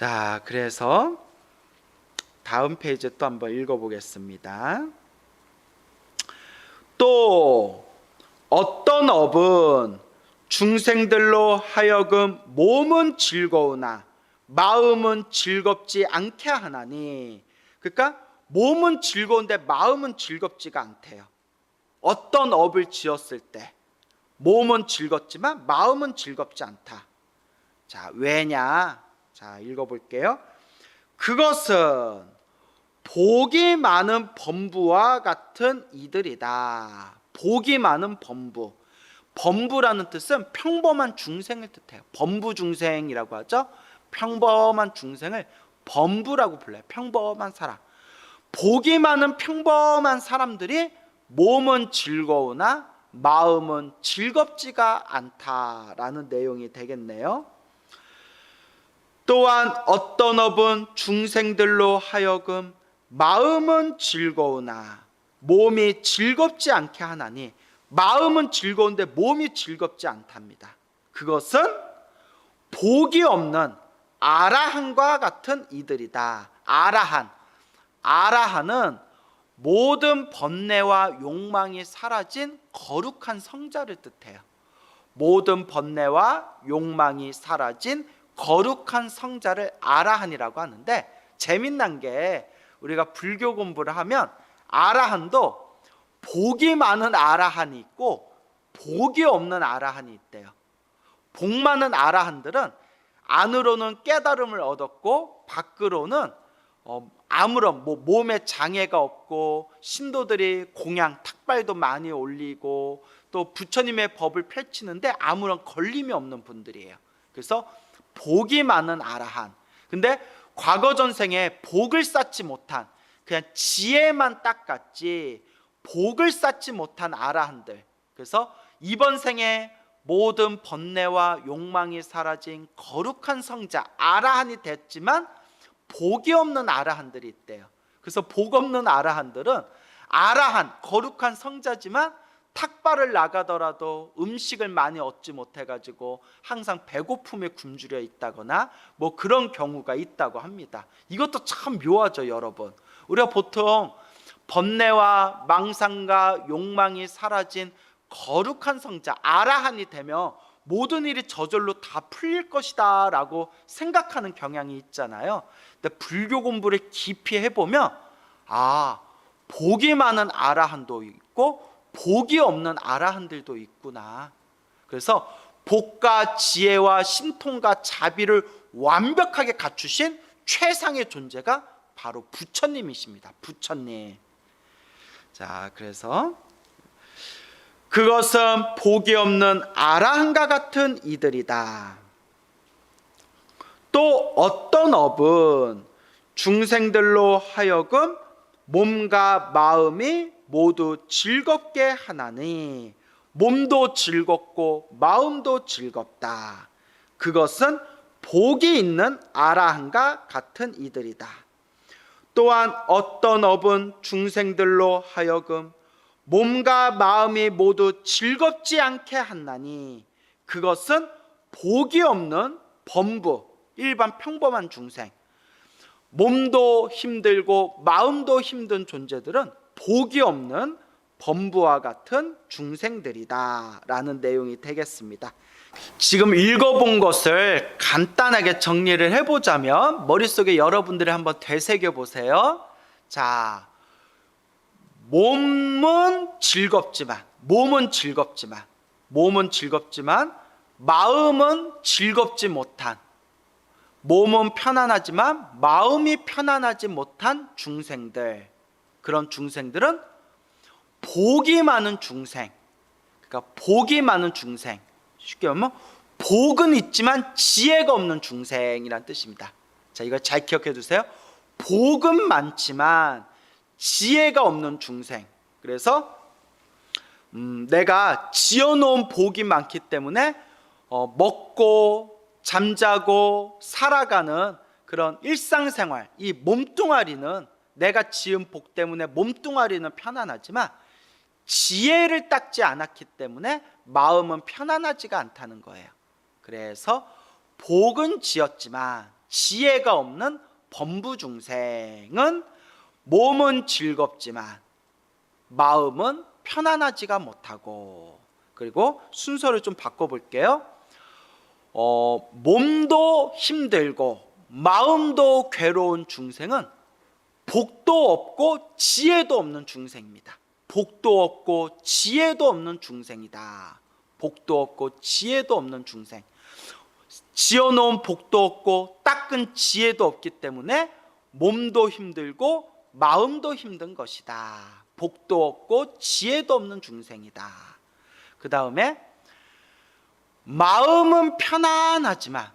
자, 그래서 다음 페이지 또 한번 읽어보겠습니다. 또 어떤 업은 중생들로 하여금 몸은 즐거우나 마음은 즐겁지 않게 하나니, 그러니까 몸은 즐거운데 마음은 즐겁지가 않대요. 어떤 업을 지었을 때 몸은 즐겁지만 마음은 즐겁지 않다. 자, 왜냐? 자, 읽어볼게요. 그것은 복이 많은 범부와 같은 이들이다. 복이 많은 범부. 범부라는 뜻은 평범한 중생을 뜻해요. 범부 중생이라고 하죠. 평범한 중생을 범부라고 불러요. 평범한 사람. 복이 많은 평범한 사람들이 몸은 즐거우나 마음은 즐겁지가 않다라는 내용이 되겠네요. 또한 어떤 업은 중생들로 하여금 마음은 즐거우나 몸이 즐겁지 않게 하나니, 마음은 즐거운데 몸이 즐겁지 않답니다. 그것은 복이 없는 아라한과 같은 이들이다. 아라한은 모든 번뇌와 욕망이 사라진 거룩한 성자를 뜻해요. 모든 번뇌와 욕망이 사라진 거룩한 성자를 아라한이라고 하는데, 재밌는 게 우리가 불교 공부를 하면 아라한도 복이 많은 아라한이 있고 복이 없는 아라한이 있대요. 복 많은 아라한들은 안으로는 깨달음을 얻었고 밖으로는 아무런 몸에 장애가 없고 신도들이 공양 탁발도 많이 올리고 또 부처님의 법을 펼치는데 아무런 걸림이 없는 분들이에요. 그래서 복이 많은 아라한. 근데 과거 전생에 복을 쌓지 못한, 그냥 지혜만 닦았지 복을 쌓지 못한 아라한들. 그래서 이번 생에 모든 번뇌와 욕망이 사라진 거룩한 성자 아라한이 됐지만 복이 없는 아라한들이 있대요. 그래서 복 없는 아라한들은 아라한 거룩한 성자지만 탁발을 나가더라도 음식을 많이 얻지 못해가지고 항상 배고픔에 굶주려 있다거나 뭐 그런 경우가 있다고 합니다. 이것도 참 묘하죠, 여러분. 우리가 보통 번뇌와 망상과 욕망이 사라진 거룩한 성자 아라한이 되면 모든 일이 저절로 다 풀릴 것이다 라고 생각하는 경향이 있잖아요. 근데 불교 공부를 깊이 해보면 복이 많은 아라한도 있고 복이 없는 아라한들도 있구나. 그래서 복과 지혜와 신통과 자비를 완벽하게 갖추신 최상의 존재가 바로 부처님이십니다. 부처님. 자, 그래서 그것은 복이 없는 아라한과 같은 이들이다. 또 어떤 업은 중생들로 하여금 몸과 마음이 모두 즐겁게 하나니, 몸도 즐겁고 마음도 즐겁다. 그것은 복이 있는 아라한과 같은 이들이다. 또한 어떤 업은 중생들로 하여금 몸과 마음이 모두 즐겁지 않게 하나니, 그것은 복이 없는 범부, 일반 평범한 중생. 몸도 힘들고 마음도 힘든 존재들은 복이 없는 범부와 같은 중생들이다 라는 내용이 되겠습니다. 지금 읽어본 것을 간단하게 정리를 해보자면 머릿속에 여러분들이 한번 되새겨 보세요. 자, 몸은 즐겁지만 마음은 즐겁지 못한, 몸은 편안하지만 마음이 편안하지 못한 중생들. 그런 중생들은 복이 많은 중생. 그러니까 복이 많은 중생. 쉽게 말하면 복은 있지만 지혜가 없는 중생이란 뜻입니다. 자, 이거 잘 기억해 두세요. 복은 많지만 지혜가 없는 중생. 그래서 내가 지어놓은 복이 많기 때문에 먹고 잠자고 살아가는 그런 일상생활, 이 몸뚱아리는 내가 지은 복 때문에 몸뚱아리는 편안하지만 지혜를 닦지 않았기 때문에 마음은 편안하지가 않다는 거예요. 그래서 복은 지었지만 지혜가 없는 범부 중생은 몸은 즐겁지만 마음은 편안하지가 못하고, 그리고 순서를 좀 바꿔볼게요. 몸도 힘들고 마음도 괴로운 중생은 복도 없고 지혜도 없는 중생입니다. 복도 없고 지혜도 없는 중생이다. 복도 없고 지혜도 없는 중생. 지어놓은 복도 없고 닦은 지혜도 없기 때문에 몸도 힘들고 마음도 힘든 것이다. 복도 없고 지혜도 없는 중생이다. 그 다음에 마음은 편안하지만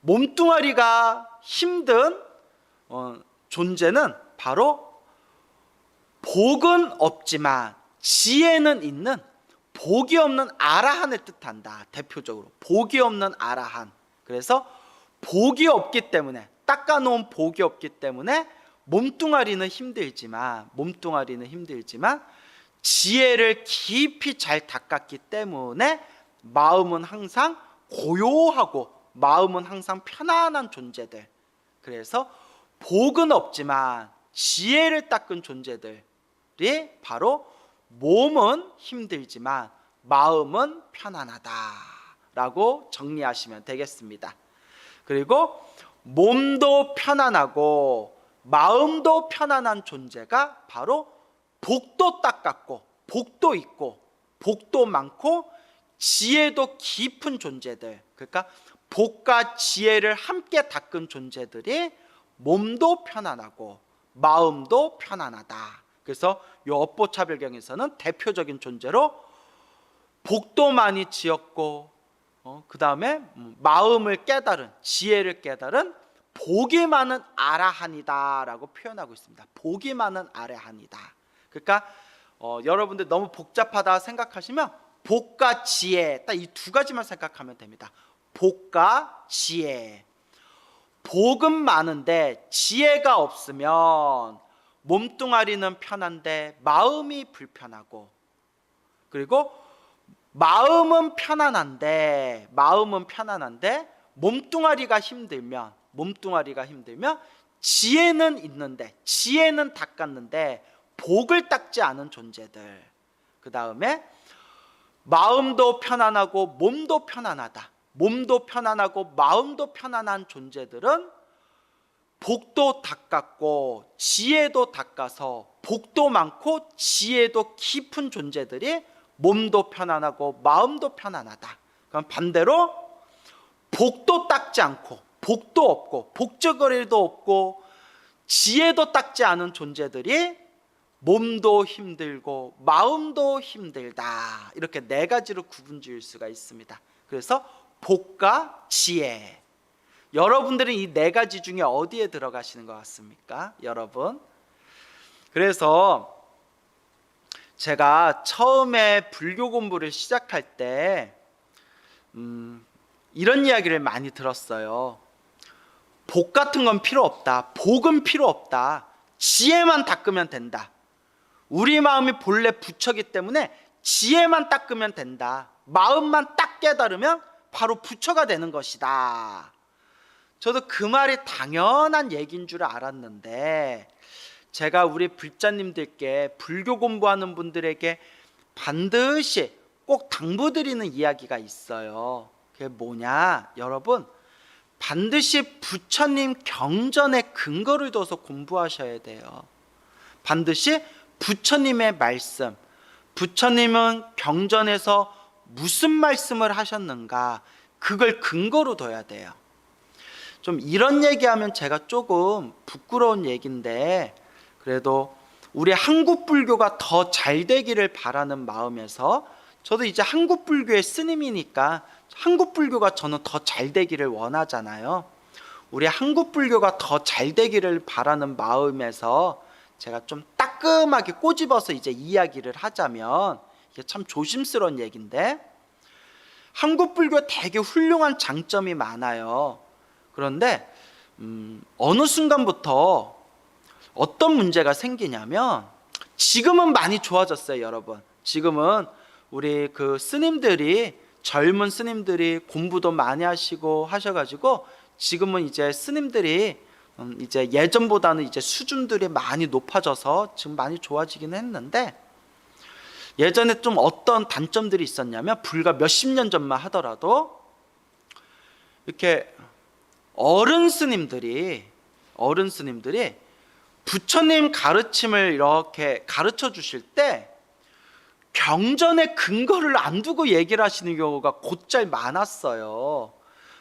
몸뚱아리가 힘든 존재는 바로 복은 없지만 지혜는 있는 복이 없는 아라한을 뜻한다. 대표적으로 복이 없는 아라한. 그래서 복이 없기 때문에, 닦아놓은 복이 없기 때문에 몸뚱아리는 힘들지만 지혜를 깊이 잘 닦았기 때문에 마음은 항상 고요하고 마음은 항상 편안한 존재들. 그래서 복은 없지만 지혜를 닦은 존재들이 바로 몸은 힘들지만 마음은 편안하다라고 정리하시면 되겠습니다. 그리고 몸도 편안하고 마음도 편안한 존재가 바로 복도 닦았고 복도 있고 복도 많고 지혜도 깊은 존재들, 그러니까 복과 지혜를 함께 닦은 존재들이 몸도 편안하고 마음도 편안하다. 그래서 이 업보차별경에서는 대표적인 존재로 복도 많이 지었고 그 다음에 마음을 깨달은, 지혜를 깨달은 복이 많은 아라한이다 라고 표현하고 있습니다. 복이 많은 아라한이다. 그러니까 여러분들 너무 복잡하다 생각하시면 복과 지혜, 딱 이 두 가지만 생각하면 됩니다. 복과 지혜. 복은 많은데 지혜가 없으면 몸뚱아리는 편한데 마음이 불편하고, 그리고 마음은 편안한데 몸뚱아리가 힘들면 지혜는 있는데, 지혜는 닦았는데 복을 닦지 않은 존재들. 그 다음에 마음도 편안하고 몸도 편안하다. 몸도 편안하고 마음도 편안한 존재들은 복도 닦았고 지혜도 닦아서 복도 많고 지혜도 깊은 존재들이 몸도 편안하고 마음도 편안하다. 그럼 반대로 복도 닦지 않고 복도 없고 복적거리도 없고 지혜도 닦지 않은 존재들이 몸도 힘들고 마음도 힘들다. 이렇게 네 가지로 구분 지을 수가 있습니다. 그래서 복과 지혜. 여러분들은 이 네 가지 중에 어디에 들어가시는 것 같습니까? 여러분. 그래서 제가 처음에 불교 공부를 시작할 때 이런 이야기를 많이 들었어요. 복 같은 건 필요 없다. 복은 필요 없다. 지혜만 닦으면 된다. 우리 마음이 본래 부처기 때문에 지혜만 닦으면 된다. 마음만 딱 깨달으면 바로 부처가 되는 것이다. 저도 그 말이 당연한 얘기인 줄 알았는데, 제가 우리 불자님들께, 불교 공부하는 분들에게 반드시 꼭 당부드리는 이야기가 있어요. 그게 뭐냐? 여러분, 반드시 부처님 경전에 근거를 둬서 공부하셔야 돼요. 반드시 부처님의 말씀, 부처님은 경전에서 무슨 말씀을 하셨는가, 그걸 근거로 둬야 돼요. 좀 이런 얘기하면 제가 조금 부끄러운 얘기인데, 그래도 우리 한국 불교가 더 잘 되기를 바라는 마음에서, 저도 이제 한국 불교의 스님이니까 한국 불교가 저는 더 잘 되기를 원하잖아요. 우리 한국 불교가 더 잘 되기를 바라는 마음에서 제가 좀 따끔하게 꼬집어서 이제 이야기를 하자면, 이게 참 조심스러운 얘기인데, 한국 불교 되게 훌륭한 장점이 많아요. 그런데 어느 순간부터 어떤 문제가 생기냐면, 지금은 많이 좋아졌어요. 여러분, 지금은 우리 그 스님들이 젊은 스님들이 공부도 많이 하시고 하셔가지고 지금은 이제 스님들이 이제 예전보다는 이제 수준들이 많이 높아져서 지금 많이 좋아지긴 했는데, 예전에 좀 어떤 단점들이 있었냐면, 불과 몇십 년 전만 하더라도 이렇게 어른 스님들이 부처님 가르침을 이렇게 가르쳐 주실 때 경전의 근거를 안 두고 얘기를 하시는 경우가 곧잘 많았어요.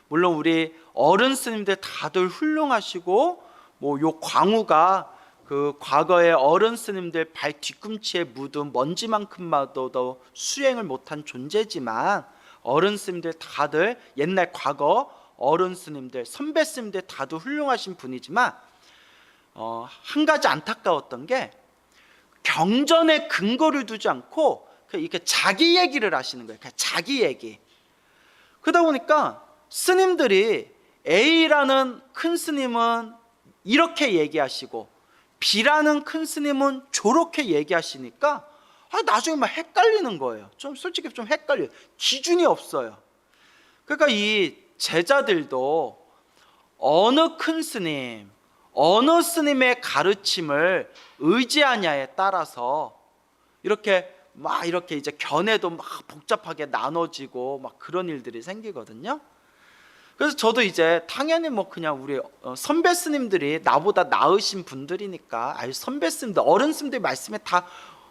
물론 우리 어른 스님들 다들 훌륭하시고, 뭐 요 광우가 그 과거의 어른 스님들 발 뒤꿈치에 묻은 먼지만큼마도 수행을 못한 존재지만, 어른 스님들 다들 옛날 과거 어른 스님들, 선배 스님들 다들 훌륭하신 분이지만, 한 가지 안타까웠던 게 경전에 근거를 두지 않고 이렇게 자기 얘기를 하시는 거예요. 그냥 자기 얘기. 그러다 보니까 스님들이 A라는 큰 스님은 이렇게 얘기하시고 B라는 큰 스님은 저렇게 얘기하시니까 나중에 막 헷갈리는 거예요. 좀 솔직히 좀 헷갈려요. 기준이 없어요. 그러니까 이 제자들도 어느 큰 스님, 어느 스님의 가르침을 의지하냐에 따라서 이렇게 이제 견해도 막 복잡하게 나눠지고 막 그런 일들이 생기거든요. 그래서 저도 이제 당연히 뭐 그냥 우리 선배 스님들이 나보다 나으신 분들이니까 선배 스님들, 어른 스님들 말씀에 다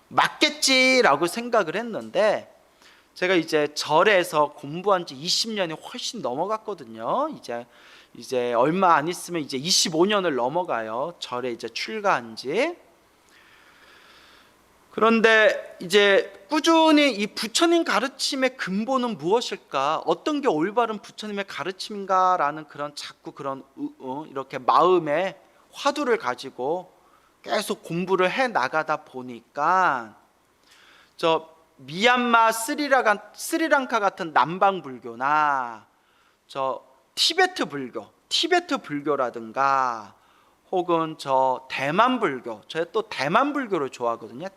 맞겠지라고 생각을 했는데, 제가 이제 절에서 공부한 지 20년이 훨씬 넘어갔거든요. 이제 얼마 안 있으면 이제 25년을 넘어가요. 절에 이제 출가한 지. 그런데 이제 꾸준히 이 부처님 가르침의 근본은 무엇일까? 어떤 게 올바른 부처님의 가르침인가라는 그런 자꾸 그런 이렇게 마음의 화두를 가지고 계속 공부를 해 나가다 보니까, 저 미얀마 스리랑카 같은 남방 불교나 저 티베트 불교라든가 혹은 저 대만 불교, 제가 또 대만 불교를 좋아하거든요.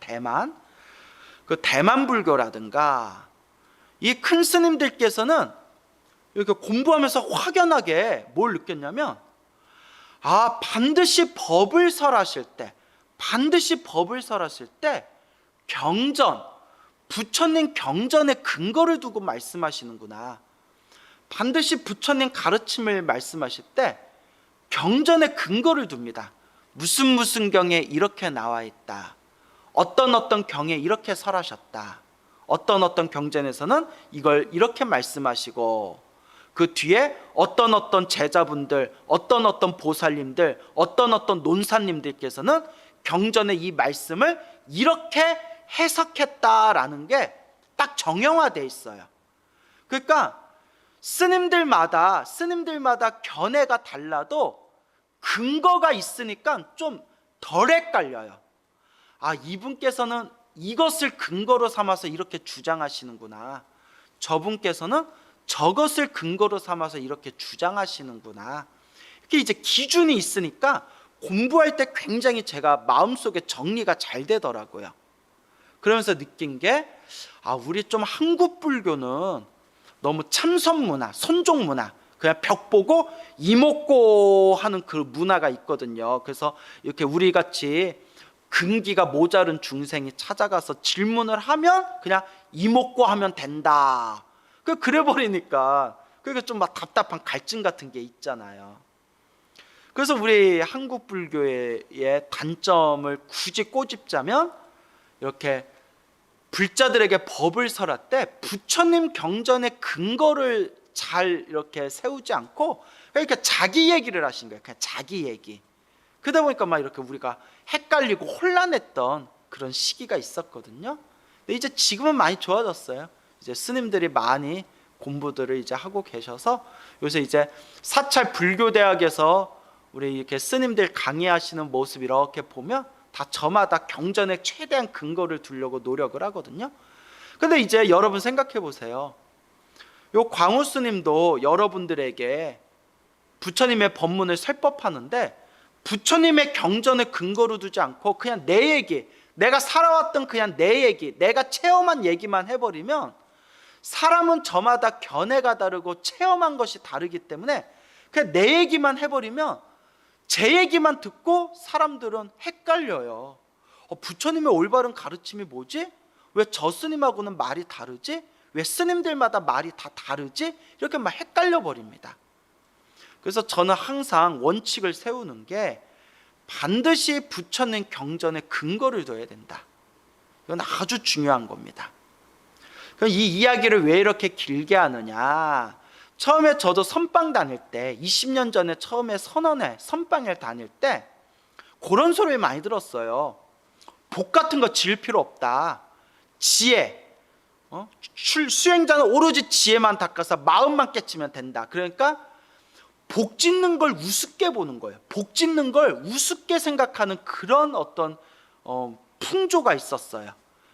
그 대만 불교라든가 이 큰 스님들께서는 이렇게 공부하면서 확연하게 뭘 느꼈냐면, 반드시 법을 설하실 때 경전, 부처님 경전의 근거를 두고 말씀하시는구나. 반드시 부처님 가르침을 말씀하실 때 경전의 근거를 둡니다. 무슨 경에 이렇게 나와 있다. 어떤 경에 이렇게 설하셨다. 어떤 경전에서는 이걸 이렇게 말씀하시고, 그 뒤에 어떤 제자분들, 어떤 보살님들, 어떤 논사님들께서는 경전의 이 말씀을 이렇게 해석했다라는 게 딱 정형화되어 있어요. 그러니까 스님들마다 견해가 달라도 근거가 있으니까 좀 덜 헷갈려요. 이분께서는 이것을 근거로 삼아서 이렇게 주장하시는구나. 저분께서는 저것을 근거로 삼아서 이렇게 주장하시는구나. 이렇게 이제 기준이 있으니까 공부할 때 굉장히 제가 마음속에 정리가 잘 되더라고요. 그러면서 느낀 게, 우리 좀 한국 불교는 너무 참선 문화, 선종 문화, 그냥 벽 보고 이목고 하는 그 문화가 있거든요. 그래서 이렇게 우리 같이 근기가 모자른 중생이 찾아가서 질문을 하면 그냥 이목고 하면 된다. 그래 버리니까 그게 좀 막 답답한 갈증 같은 게 있잖아요. 그래서 우리 한국 불교의 단점을 굳이 꼬집자면, 이렇게 불자들에게 법을 설할 때 부처님 경전의 근거를 잘 이렇게 세우지 않고 그러니까 자기 얘기를 하신 거예요. 그냥 자기 얘기. 그러다 보니까 막 이렇게 우리가 헷갈리고 혼란했던 그런 시기가 있었거든요. 근데 이제 지금은 많이 좋아졌어요. 이제 스님들이 많이 공부들을 이제 하고 계셔서 요새 이제 사찰 불교대학에서 우리 이렇게 스님들 강의하시는 모습 이렇게 보면 다 저마다 경전에 최대한 근거를 두려고 노력을 하거든요. 근데 이제 여러분 생각해 보세요. 요 광우 스님도 여러분들에게 부처님의 법문을 설법하는데 부처님의 경전을 근거로 두지 않고 그냥 내 얘기, 내가 살아왔던 그냥 내 얘기, 내가 체험한 얘기만 해버리면 사람은 저마다 견해가 다르고 체험한 것이 다르기 때문에 그냥 내 얘기만 해버리면 제 얘기만 듣고 사람들은 헷갈려요. 부처님의 올바른 가르침이 뭐지? 왜 저 스님하고는 말이 다르지? 왜 스님들마다 말이 다 다르지? 이렇게 막 헷갈려 버립니다. 그래서 저는 항상 원칙을 세우는 게 반드시 부처님 경전에 근거를 둬야 된다. 이건 아주 중요한 겁니다. 그럼 이 이야기를 왜 이렇게 길게 하느냐? 처음에 저도 선방 다닐 때 20년 전에 처음에 선언회 선방을 다닐 때 그런 소리 많이 들었어요. 복 같은 거 지을 필요 없다. 지혜, 수행자는 오로지 지혜만 닦아서 마음만 깨치면 된다. 그러니까 복 짓는 걸 우습게 보는 거예요. 복 짓는 걸 우습게 생각하는 그런 어떤 풍조가 있었어요.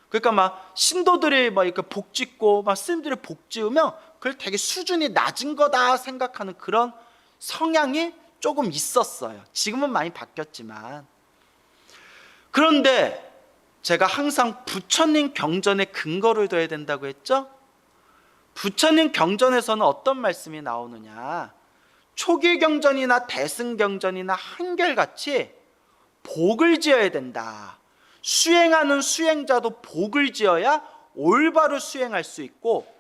그러니까 막 신도들이 막 이렇게 복 짓고 막 스님들이 복 지으면 그걸 되게 수준이 낮은 거다 생각하는 그런 성향이 조금 있었어요. 지금은 많이 바뀌었지만. 그런데 제가 항상 부처님 경전에 근거를 둬야 된다고 했죠? 부처님 경전에서는 어떤 말씀이 나오느냐? 초기 경전이나 대승 경전이나 한결같이 복을 지어야 된다. 수행하는 수행자도 복을 지어야 올바로 수행할 수 있고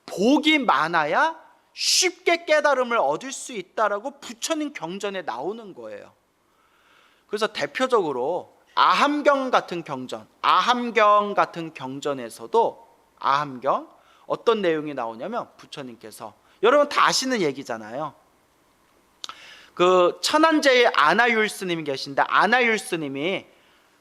복이 많아야 쉽게 깨달음을 얻을 수 있다라고 부처님 경전에 나오는 거예요. 그래서 대표적으로 아함경 같은 경전에서도 아함경 어떤 내용이 나오냐면 부처님께서 여러분 다 아시는 얘기잖아요. 그 천안제의 아나율 스님이 계신데 아나율 스님이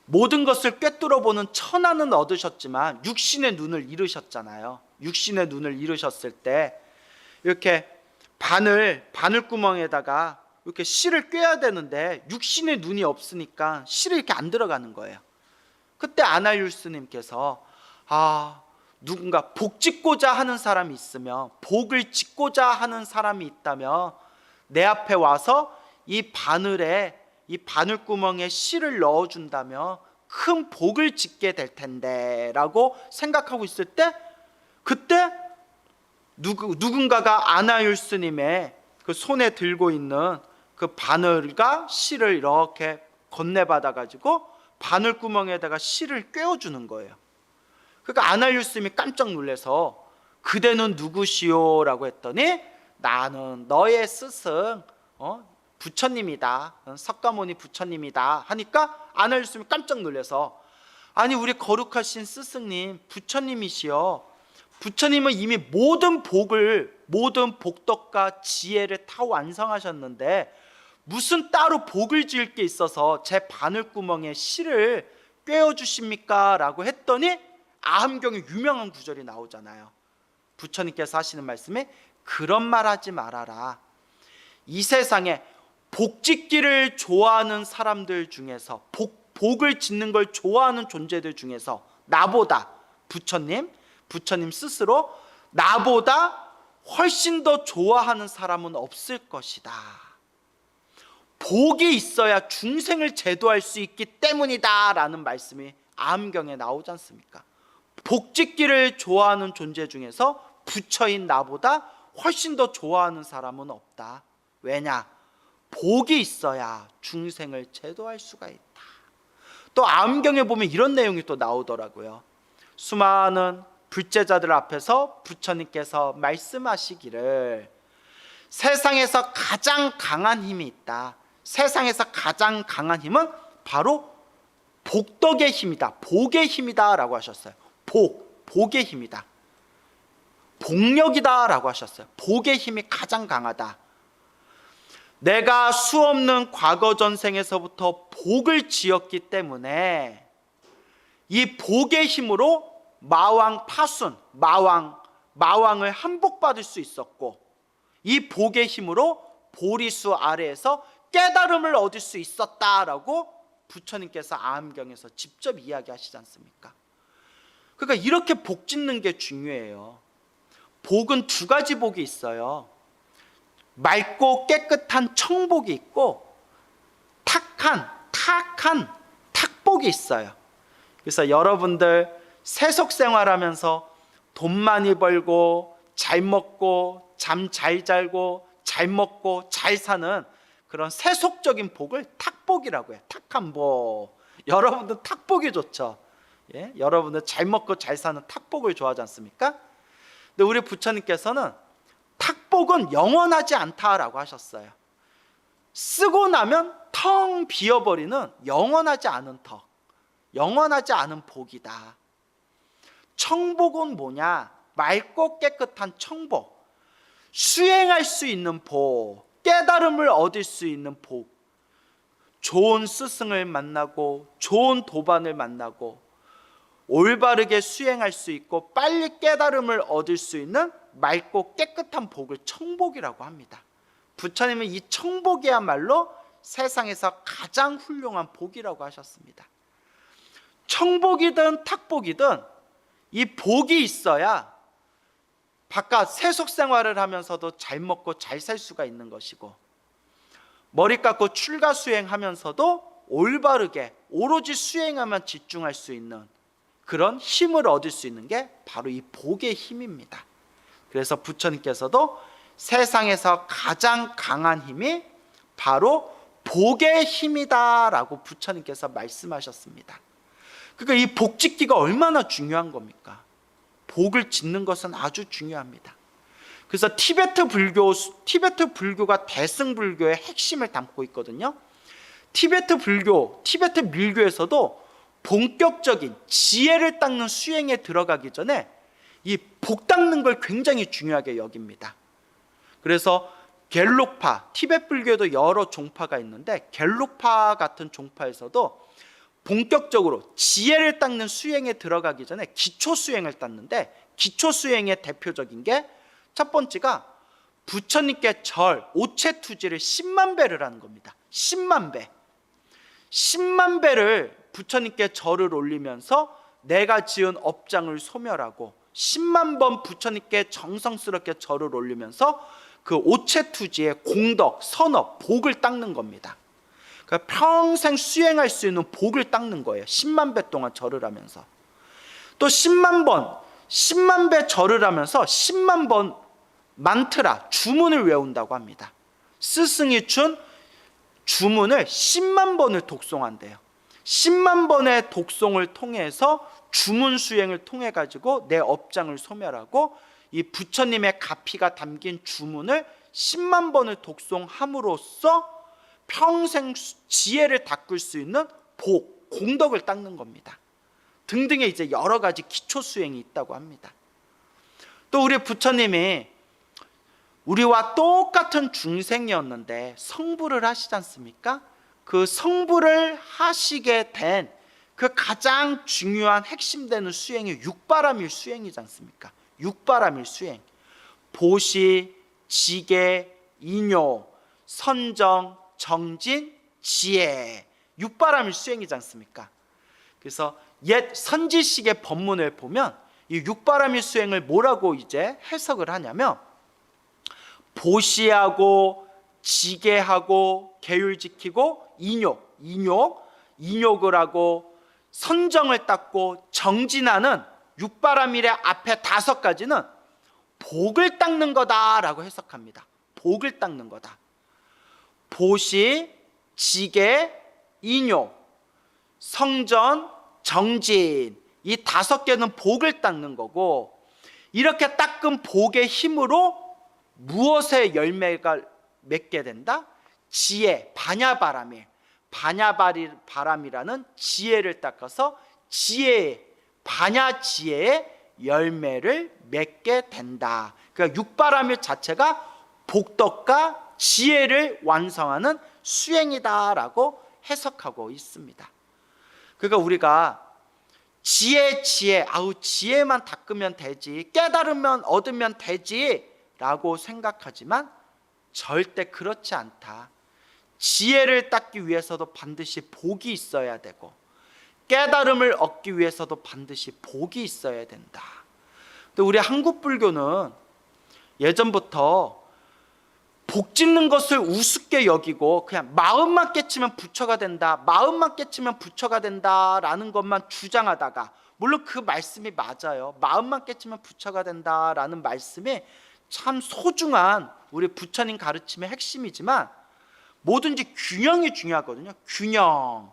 모든 것을 꿰뚫어 보는 천안은 얻으셨지만 육신의 눈을 잃으셨잖아요. 육신의 눈을 잃으셨을 때 이렇게 바늘구멍에다가 이렇게 실을 꿰야 되는데 육신의 눈이 없으니까 실이 이렇게 안 들어가는 거예요. 그때 아나율 스님께서 누군가 복 짓고자 하는 사람이 있으면, 복을 짓고자 하는 사람이 있다면 내 앞에 와서 이 바늘구멍에 실을 넣어준다면 큰 복을 짓게 될 텐데 라고 생각하고 있을 때 그때 누군가가 아나율 스님의 그 손에 들고 있는 그 바늘과 실을 이렇게 건네받아 가지고 바늘구멍에다가 실을 꿰어주는 거예요. 그러니까 아나율 스님이 깜짝 놀라서 그대는 누구시오? 라고 했더니 나는 너의 스승 부처님이다. 석가모니 부처님이다 하니까 아나율 스님이 깜짝 놀라서 아니 우리 거룩하신 스승님 부처님이시여, 부처님은 이미 모든 복덕과 지혜를 다 완성하셨는데 무슨 따로 복을 지을 게 있어서 제 바늘구멍에 실을 꿰어주십니까? 라고 했더니 아함경의 유명한 구절이 나오잖아요. 부처님께서 하시는 말씀에 그런 말 하지 말아라. 이 세상에 복 짓기를 좋아하는 사람들 중에서 복을 짓는 걸 좋아하는 존재들 중에서 나보다 부처님 스스로 나보다 훨씬 더 좋아하는 사람은 없을 것이다. 복이 있어야 중생을 제도할 수 있기 때문이다 라는 말씀이 아함경에 나오지 않습니까? 복 짓기를 좋아하는 존재 중에서 부처인 나보다 훨씬 더 좋아하는 사람은 없다. 왜냐? 복이 있어야 중생을 제도할 수가 있다. 또 아함경에 보면 이런 내용이 또 나오더라고요. 수많은 불제자들 앞에서 부처님께서 말씀하시기를 세상에서 가장 강한 힘이 있다. 세상에서 가장 강한 힘은 바로 복덕의 힘이다. 복의 힘이다 라고 하셨어요. 복의 힘이다. 복력이다 라고 하셨어요. 복의 힘이 가장 강하다. 내가 수없는 과거 전생에서부터 복을 지었기 때문에 이 복의 힘으로 마왕 파순, 마왕을 한복받을 수 있었고 이 복의 힘으로 보리수 아래에서 깨달음을 얻을 수 있었다라고 부처님께서 아함경에서 직접 이야기하시지 않습니까? 그러니까 이렇게 복 짓는 게 중요해요. 복은 두 가지 복이 있어요. 맑고 깨끗한 청복이 있고 탁한 탁복이 있어요. 그래서 여러분들 세속 생활하면서 돈 많이 벌고 잘 먹고 잠 잘 자고 잘 먹고 잘 사는 그런 세속적인 복을 탁복이라고 해요. 탁한 복. 여러분들 탁복이 좋죠. 예? 여러분들 잘 먹고 잘 사는 탁복을 좋아하지 않습니까? 근데 우리 부처님께서는 탁복은 영원하지 않다라고 하셨어요. 쓰고 나면 텅 비어버리는 영원하지 않은 턱, 영원하지 않은 복이다. 청복은 뭐냐? 맑고 깨끗한 청복, 수행할 수 있는 복, 깨달음을 얻을 수 있는 복, 좋은 스승을 만나고 좋은 도반을 만나고 올바르게 수행할 수 있고 빨리 깨달음을 얻을 수 있는 맑고 깨끗한 복을 청복이라고 합니다. 부처님은 이 청복이야말로 세상에서 가장 훌륭한 복이라고 하셨습니다. 청복이든 탁복이든 이 복이 있어야 바깥 세속 생활을 하면서도 잘 먹고 잘 살 수가 있는 것이고, 머리 깎고 출가 수행하면서도 올바르게 오로지 수행하면 집중할 수 있는 그런 힘을 얻을 수 있는 게 바로 이 복의 힘입니다. 그래서 부처님께서도 세상에서 가장 강한 힘이 바로 복의 힘이다 라고 부처님께서 말씀하셨습니다. 그러니까 이 복 짓기가 얼마나 중요한 겁니까? 복을 짓는 것은 아주 중요합니다. 그래서 티베트 불교가 대승불교의 핵심을 담고 있거든요. 티베트 밀교에서도 본격적인 지혜를 닦는 수행에 들어가기 전에 이 복 닦는 걸 굉장히 중요하게 여깁니다. 그래서 겔록파, 티베트 불교에도 여러 종파가 있는데 겔록파 같은 종파에서도 본격적으로 지혜를 닦는 수행에 들어가기 전에 기초 수행을 닦는데, 기초 수행의 대표적인 게 첫 번째가 부처님께 절, 오체투지를 10만 배를 하는 겁니다. 10만 배. 10만 배를 부처님께 절을 올리면서 내가 지은 업장을 소멸하고 10만 번 부처님께 정성스럽게 절을 올리면서 그 오체투지의 공덕, 선업, 복을 닦는 겁니다. 그러니까 평생 수행할 수 있는 복을 닦는 거예요. 10만 배 동안 절을 하면서. 또 10만 배 절을 하면서 10만 번 만트라, 주문을 외운다고 합니다. 스승이 준 주문을 10만 번을 독송한대요. 10만 번의 독송을 통해서 주문 수행을 통해 가지고 내 업장을 소멸하고 이 부처님의 가피가 담긴 주문을 10만 번을 독송함으로써 평생 지혜를 닦을 수 있는 복, 공덕을 닦는 겁니다. 등등의 이제 여러 가지 기초 수행이 있다고 합니다. 또 우리 부처님이 우리와 똑같은 중생이었는데 성불을 하시지 않습니까? 그 성불을 하시게 된 그 가장 중요한 핵심되는 수행이 육바람일 수행이지 않습니까? 육바람일 수행. 보시, 지계, 인요, 선정, 정진, 지혜. 육바람일 수행이지 않습니까? 그래서 옛 선지식의 법문을 보면 이 육바람일 수행을 뭐라고 이제 해석을 하냐면, 보시하고 지계하고 계율 지키고 인욕을 하고 선정을 닦고 정진하는 육바라밀의 앞에 5가지는 복을 닦는 거다라고 해석합니다. 복을 닦는 거다. 보시, 지계, 인욕, 성전, 정진, 이 5개는 복을 닦는 거고, 이렇게 닦은 복의 힘으로 무엇의 열매가 맺게 된다? 지혜, 반야바람이라는 지혜를 닦아서 반야지혜의 열매를 맺게 된다. 그러니까 육바람일 자체가 복덕과 지혜를 완성하는 수행이다라고 해석하고 있습니다. 그러니까 우리가 지혜만 닦으면 되지, 깨달으면 얻으면 되지 라고 생각하지만 절대 그렇지 않다. 지혜를 닦기 위해서도 반드시 복이 있어야 되고, 깨달음을 얻기 위해서도 반드시 복이 있어야 된다. 또 우리 한국 불교는 예전부터 복 짓는 것을 우습게 여기고 그냥 마음만 깨치면 부처가 된다, 마음만 깨치면 부처가 된다라는 것만 주장하다가 물론 그 말씀이 맞아요. 마음만 깨치면 부처가 된다라는 말씀이 참 소중한 우리 부처님 가르침의 핵심이지만, 뭐든지 균형이 중요하거든요. 균형.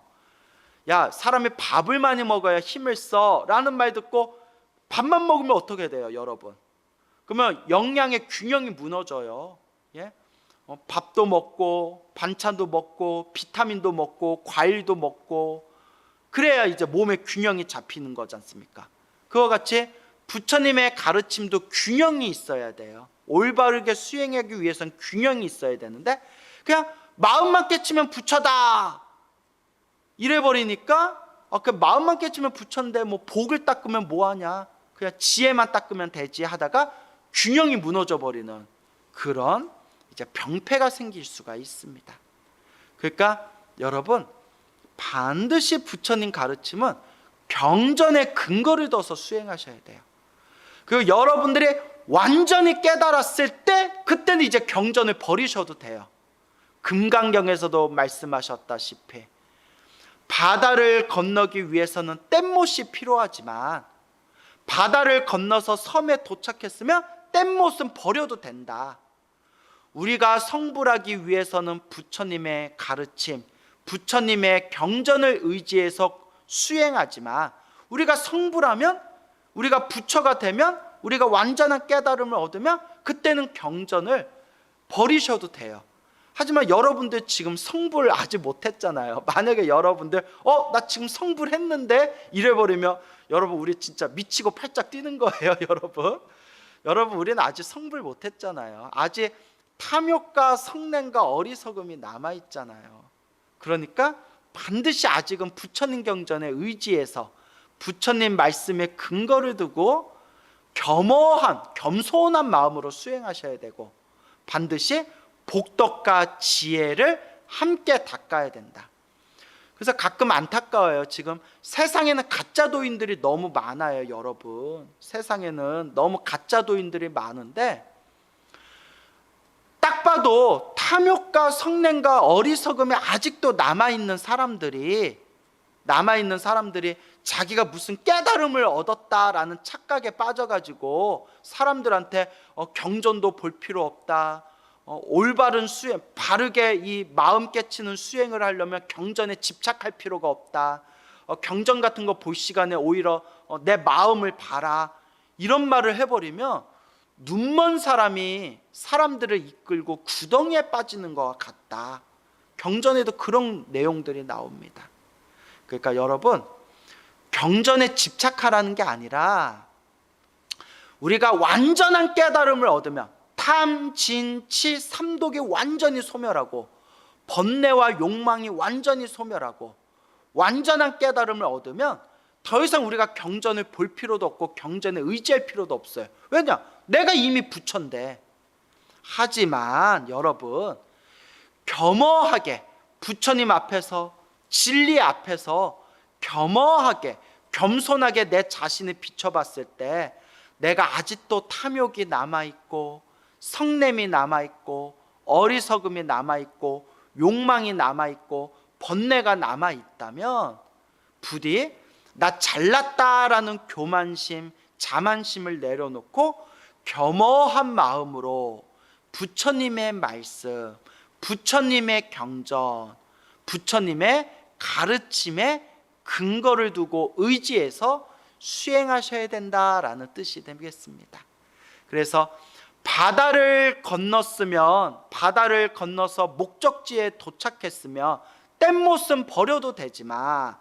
야, 사람이 밥을 많이 먹어야 힘을 써 라는 말 듣고 밥만 먹으면 어떻게 돼요, 여러분? 그러면 영양의 균형이 무너져요. 예? 밥도 먹고 반찬도 먹고 비타민도 먹고 과일도 먹고, 그래야 이제 몸의 균형이 잡히는 거지 않습니까? 그와 같이 부처님의 가르침도 균형이 있어야 돼요. 올바르게 수행하기 위해서는 균형이 있어야 되는데, 그냥 마음만 깨치면 부처다 이래버리니까, 그 마음만 깨치면 부처인데 뭐 복을 닦으면 뭐하냐, 그냥 지혜만 닦으면 되지 하다가 균형이 무너져 버리는 그런 이제 병폐가 생길 수가 있습니다. 그러니까 여러분, 반드시 부처님 가르침은 경전의 근거를 둬서 수행하셔야 돼요. 그리고 여러분들이 완전히 깨달았을 때, 그때는 이제 경전을 버리셔도 돼요. 금강경에서도 말씀하셨다시피 바다를 건너기 위해서는 뗏못이 필요하지만, 바다를 건너서 섬에 도착했으면 뗏못은 버려도 된다. 우리가 성불하기 위해서는 부처님의 가르침, 부처님의 경전을 의지해서 수행하지만, 우리가 성불하면, 우리가 부처가 되면, 우리가 완전한 깨달음을 얻으면 그때는 경전을 버리셔도 돼요. 하지만 여러분들 지금 성불 아직 못했잖아요. 만약에 여러분들 나 지금 성불했는데 이래버리면, 여러분 우리 진짜 미치고 팔짝 뛰는 거예요. 여러분 우리는 아직 성불 못했잖아요. 아직 탐욕과 성냄과 어리석음이 남아있잖아요. 그러니까 반드시 아직은 부처님 경전에 의지해서 부처님 말씀에 근거를 두고 겸손한 마음으로 수행하셔야 되고, 반드시 복덕과 지혜를 함께 닦아야 된다. 그래서 가끔 안타까워요. 지금 세상에는 가짜 도인들이 너무 많아요, 여러분. 세상에는 너무 가짜 도인들이 많은데, 딱 봐도 탐욕과 성냄과 어리석음이 아직도 남아있는 사람들이 자기가 무슨 깨달음을 얻었다라는 착각에 빠져가지고 사람들한테 경전도 볼 필요 없다, 올바른 수행, 바르게 이 마음 깨치는 수행을 하려면 경전에 집착할 필요가 없다, 경전 같은 거 볼 시간에 오히려 내 마음을 봐라, 이런 말을 해버리면 눈먼 사람이 사람들을 이끌고 구덩이에 빠지는 것과 같다. 경전에도 그런 내용들이 나옵니다. 그러니까 여러분, 경전에 집착하라는 게 아니라, 우리가 완전한 깨달음을 얻으면 탐, 진, 치, 삼독이 완전히 소멸하고, 번뇌와 욕망이 완전히 소멸하고, 완전한 깨달음을 얻으면 더 이상 우리가 경전을 볼 필요도 없고 경전에 의지할 필요도 없어요. 왜냐? 내가 이미 부처인데. 하지만 여러분, 겸허하게 부처님 앞에서, 진리 앞에서 겸허하게 겸손하게 내 자신을 비춰봤을 때, 내가 아직도 탐욕이 남아있고 성냄이 남아있고 어리석음이 남아있고 욕망이 남아있고 번뇌가 남아있다면, 부디 나 잘났다라는 교만심, 자만심을 내려놓고 겸허한 마음으로 부처님의 말씀, 부처님의 경전, 부처님의 가르침에 근거를 두고 의지해서 수행하셔야 된다라는 뜻이 되겠습니다. 그래서 바다를 건너서 목적지에 도착했으면 뗏못은 버려도 되지만,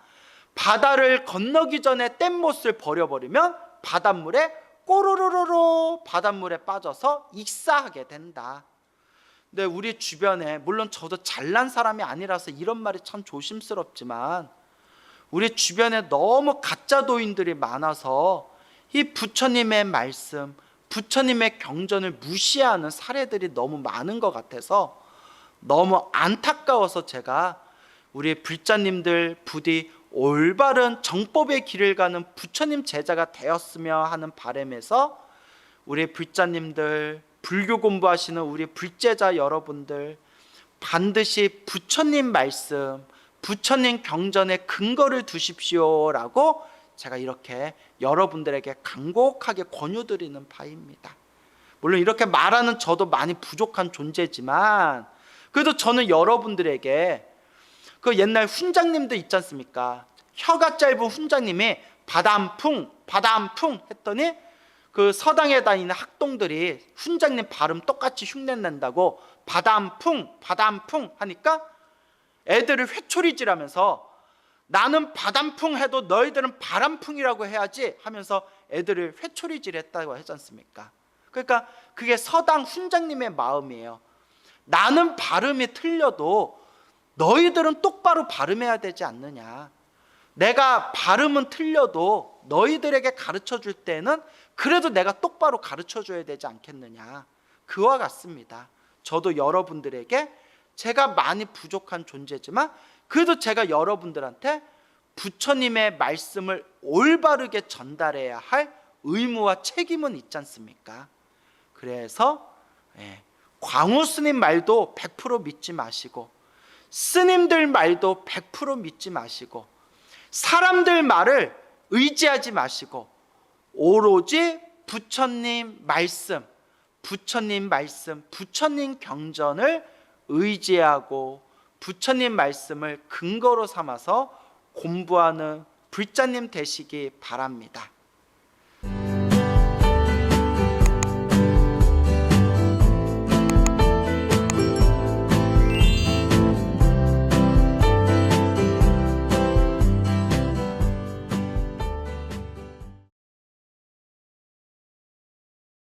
바다를 건너기 전에 뗏못을 버려버리면 바닷물에 꼬르르르 바닷물에 빠져서 익사하게 된다. 근데 우리 주변에, 물론 저도 잘난 사람이 아니라서 이런 말이 참 조심스럽지만, 우리 주변에 너무 가짜 도인들이 많아서 이 부처님의 말씀, 부처님의 경전을 무시하는 사례들이 너무 많은 것 같아서 너무 안타까워서, 제가 우리 불자님들 부디 올바른 정법의 길을 가는 부처님 제자가 되었으며 하는 바람에서, 우리 불자님들, 불교 공부하시는 우리 불제자 여러분들, 반드시 부처님 말씀, 부처님 경전에 근거를 두십시오라고 제가 이렇게 여러분들에게 간곡하게 권유드리는 바입니다. 물론 이렇게 말하는 저도 많이 부족한 존재지만 그래도 저는 여러분들에게 그 옛날 훈장님들 있지 않습니까? 혀가 짧은 훈장님이 바담풍 했더니 그 서당에 다니는 학동들이 훈장님 발음 똑같이 흉내낸다고 바담풍 하니까 애들을 회초리질하면서 나는 바담풍 해도 너희들은 바람풍이라고 해야지 하면서 애들을 회초리질했다고 하지 않습니까? 그러니까 그게 서당 훈장님의 마음이에요. 나는 발음이 틀려도 너희들은 똑바로 발음해야 되지 않느냐. 내가 발음은 틀려도 너희들에게 가르쳐 줄 때는 그래도 내가 똑바로 가르쳐 줘야 되지 않겠느냐. 그와 같습니다. 저도 여러분들에게 제가 많이 부족한 존재지만 그래도 제가 여러분들한테 부처님의 말씀을 올바르게 전달해야 할 의무와 책임은 있지 않습니까? 그래서 광우 스님 말도 100% 믿지 마시고 스님들 말도 100% 믿지 마시고 사람들 말을 의지하지 마시고 오로지 부처님 말씀, 부처님 경전을 의지하고 부처님 말씀을 근거로 삼아서 공부하는 불자님 되시기 바랍니다.